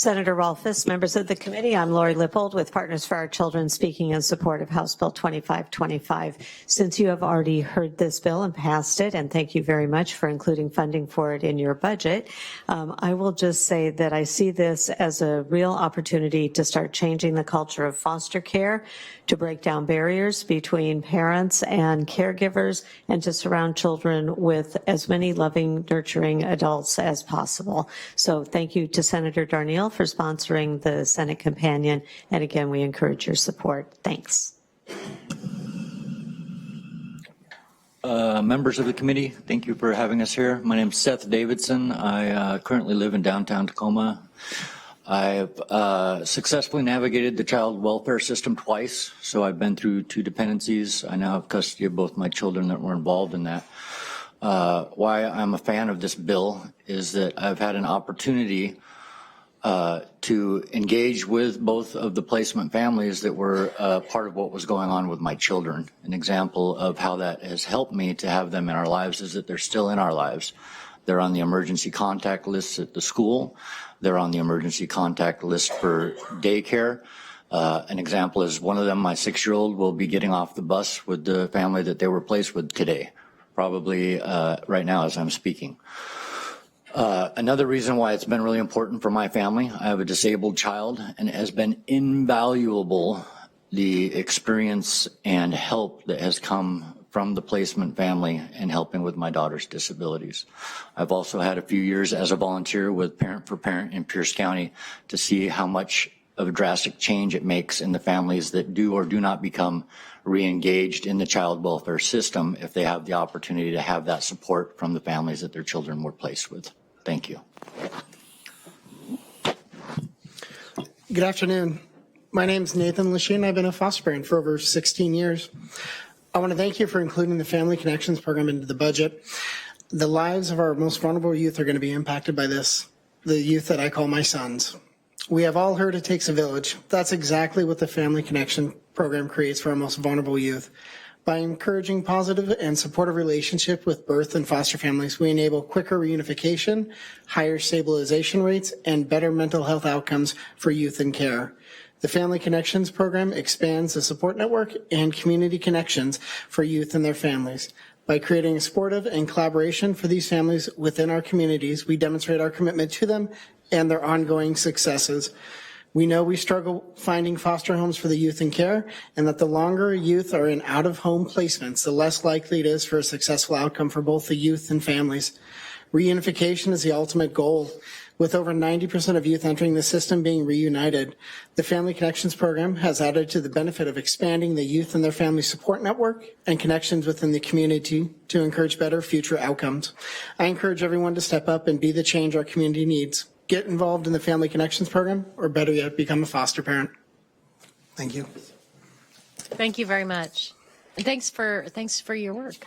Senator Rolfes, members of the committee, I'm Lori Lippert with Partners for Our Children speaking in support of House Bill 2525. Since you have already heard this bill and passed it, and thank you very much for including funding for it in your budget, I will just say that I see this as a real opportunity to start changing the culture of foster care, to break down barriers between parents and caregivers, and to surround children with as many loving, nurturing adults as possible. So thank you to Senator Darnielle for sponsoring the Senate companion, and again, we encourage your support. Thanks. Members of the committee, thank you for having us here. My name is Seth Davidson. I currently live in downtown Tacoma. I've successfully navigated the child welfare system twice, so I've been through 2 dependencies. I now have custody of both my children that were involved in that. Why I'm a fan of this bill is that I've had an opportunity to engage with both of the placement families that were part of what was going on with my children. An example of how that has helped me to have them in our lives is that they're still in our lives. They're on the emergency contact list at the school. They're on the emergency contact list for daycare. An example is one of them, my 6-year-old, will be getting off the bus with the family that they were placed with today, probably right now as I'm speaking. Another reason why it's been really important for my family, I have a disabled child, and it has been invaluable the experience and help that has come from the placement family in helping with my daughter's disabilities. I've also had a few years as a volunteer with Parent for Parent in Pierce County to see how much of a drastic change it makes in the families that do or do not become re-engaged in the child welfare system if they have the opportunity to have that support from the families that their children were placed with. Thank you. Good afternoon. My name is Nathan Lachine. I've been a foster parent for over 16 years. I want to thank you for including the Family Connections program into the budget. The lives of our most vulnerable youth are going to be impacted by this, the youth that I call my sons. We have all heard it takes a village. That's exactly what the Family Connection program creates for our most vulnerable youth. By encouraging positive and supportive relationship with birth and foster families, we enable quicker reunification, higher stabilization rates, and better mental health outcomes for youth in care. The Family Connections program expands the support network and community connections for youth and their families. By creating a supportive and collaboration for these families within our communities, we demonstrate our commitment to them and their ongoing successes. We know we struggle finding foster homes for the youth in care, and that the longer youth are in out-of-home placements, the less likely it is for a successful outcome for both the youth and families. Reunification is the ultimate goal. With over 90% of youth entering the system being reunited, the Family Connections program has added to the benefit of expanding the youth and their family support network and connections within the community to encourage better future outcomes. I encourage everyone to step up and be the change our community needs. Get involved in the Family Connections program, or better yet, become a foster parent. Thank you. Thank you very much. And thanks for your work.